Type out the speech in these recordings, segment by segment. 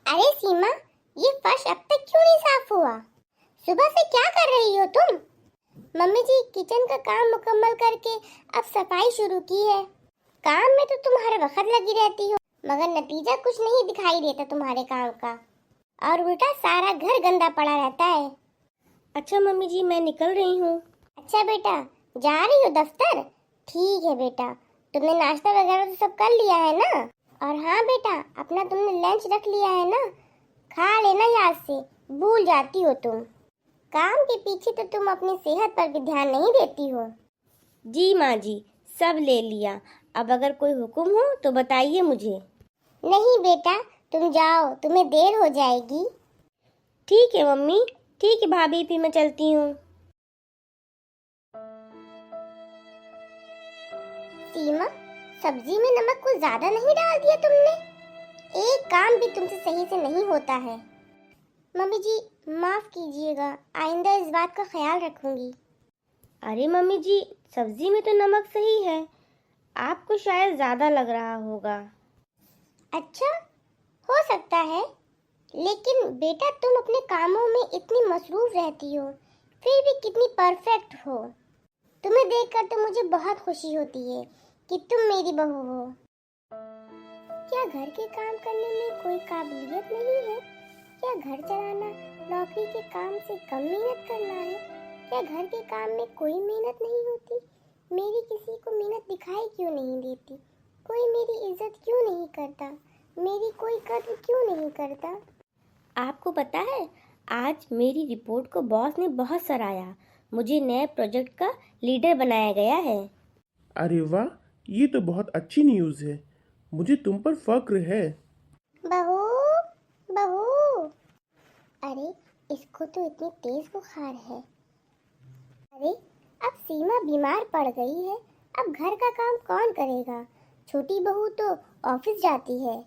अरे सीमा, ये फर्श अब तक क्यों नहीं साफ हुआ? सुबह से क्या कर रही हो तुम? मम्मी जी, किचन का काम मुकम्मल करके अब सफाई शुरू की है। काम में तो तुम हर वक्त लगी रहती हो, मगर नतीजा कुछ नहीं दिखाई देता तुम्हारे काम का, और उल्टा सारा घर गंदा पड़ा रहता है। अच्छा मम्मी जी, मैं निकल रही हूँ। अच्छा बेटा, जा रही हो दफ्तर? ठीक है बेटा, तुमने नाश्ता वगैरह तो सब कर लिया है ना? और हाँ बेटा, अपना तुमने लंच रख लिया है ना? खा लेना याद से, भूल जाती हो तुम। काम के पीछे तो तुम अपनी सेहत पर भी ध्यान नहीं देती हो। जी माँ जी, सब ले लिया। अब अगर कोई हुक्म हो तो बताइए मुझे। नहीं बेटा, तुम जाओ, तुम्हें देर हो जाएगी। ठीक है मम्मी, ठीक है भाभी, फिर मैं चलती हूँ। सीमा, सब्जी में नमक कुछ ज्यादा नहीं डाल दिया तुमने? एक काम भी तुमसे सही से नहीं होता है। मम्मी जी, माफ कीजिएगा, आइंदा इस बात का ख्याल रखूंगी। अरे मम्मी जी, सब्जी में तो नमक सही है, आपको शायद ज़्यादा लग रहा होगा। अच्छा, हो सकता है, लेकिन बेटा तुम अपने कामों में इतनी मसरूफ रहती हो, फिर भी कितनी परफेक्ट हो। तुम्हें देखकर तो मुझे बहुत खुशी होती है कि तुम मेरी बहू हो। क्या घर के काम करने में कोई काबिलियत नहीं है? क्या घर चलाना नौकरी के काम से कम मेहनत करना है? क्या घर के काम में कोई मेहनत नहीं होती? मेरी किसी को मेहनत दिखाई क्यों नहीं देती? कोई मेरी इज्जत क्यों नहीं करता? मेरी कोई कद्र क्यों नहीं करता? आपको पता है, आज मेरी रिपोर्ट को बॉस ने बहुत सराहा। मुझे नए प्रोजेक्ट का लीडर बनाया गया है। अरे वाह, ये तो बहुत अच्छी न्यूज़ है। मुझे तुम पर फक्र है। बहू, बहू। अरे, इसको तो इतनी तेज बुखार है। अरे, अब सीमा बीमार पड़ गई है, अब घर का काम कौन करेगा? छोटी बहू तो ऑफिस जाती है।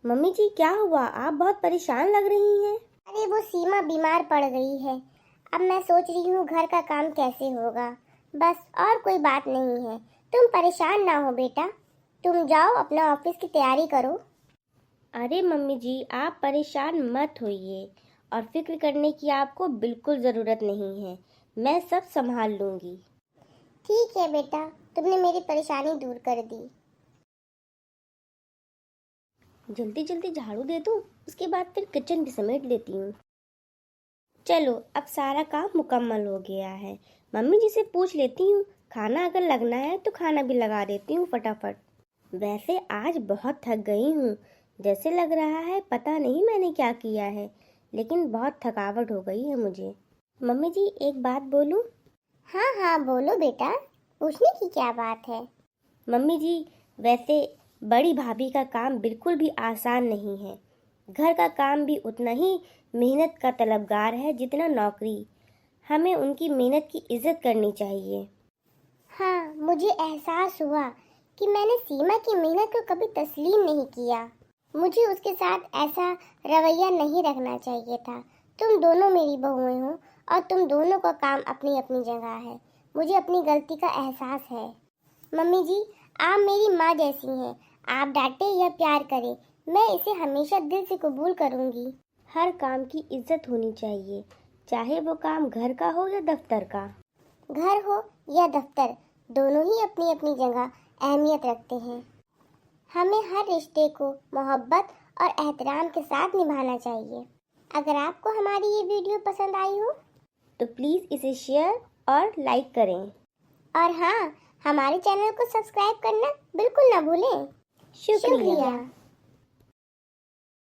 मम्मी जी, क्या हुआ? आप बहुत परेशान लग रही हैं। अरे वो सीमा बीमार पड़ गई है, अब मैं सोच रही हूँ घर का काम कैसे होगा, बस, और कोई बात नहीं है। तुम परेशान ना हो बेटा, तुम जाओ अपना ऑफिस की तैयारी करो। अरे मम्मी जी, आप परेशान मत होइए, और फिक्र करने की आपको बिल्कुल ज़रूरत नहीं है। मैं सब संभाल लूँगी। ठीक है बेटा, तुमने मेरी परेशानी दूर कर दी। जल्दी जल्दी झाड़ू दे दूँ, उसके बाद फिर किचन भी समेट लेती हूँ। चलो, अब सारा काम मुकम्मल हो गया है। मम्मी जी से पूछ लेती हूँ, खाना अगर लगना है तो खाना भी लगा देती हूँ फटाफट। वैसे आज बहुत थक गई हूँ, जैसे लग रहा है पता नहीं मैंने क्या किया है, लेकिन बहुत थकावट हो गई है मुझे। मम्मी जी, एक बात बोलूँ? हाँ हाँ बोलो बेटा, पूछने की क्या बात है? मम्मी जी, वैसे बड़ी भाभी का काम बिल्कुल भी आसान नहीं है। घर का काम भी उतना ही मेहनत का तलबगार है जितना नौकरी। हमें उनकी मेहनत की इज्जत करनी चाहिए। हाँ, मुझे एहसास हुआ कि मैंने सीमा की मेहनत को कभी तस्लीम नहीं किया। मुझे उसके साथ ऐसा रवैया नहीं रखना चाहिए था। तुम दोनों मेरी बहुएं हो, और तुम दोनों का काम अपनी अपनी जगह है। मुझे अपनी गलती का एहसास है। मम्मी जी, आप मेरी माँ जैसी हैं। आप डांटे या प्यार करें, मैं इसे हमेशा दिल से कबूल करूँगी। हर काम की इज्जत होनी चाहिए, चाहे वो काम घर का हो या दफ्तर का। घर हो या दफ्तर, दोनों ही अपनी अपनी जगह अहमियत रखते हैं। हमें हर रिश्ते को मोहब्बत और एहतराम के साथ निभाना चाहिए। अगर आपको हमारी ये वीडियो पसंद आई हो तो प्लीज़ इसे शेयर और लाइक करें। और हाँ, हमारे चैनल को सब्सक्राइब करना बिल्कुल ना भूलें। शुक्रिया। शुक्रिया।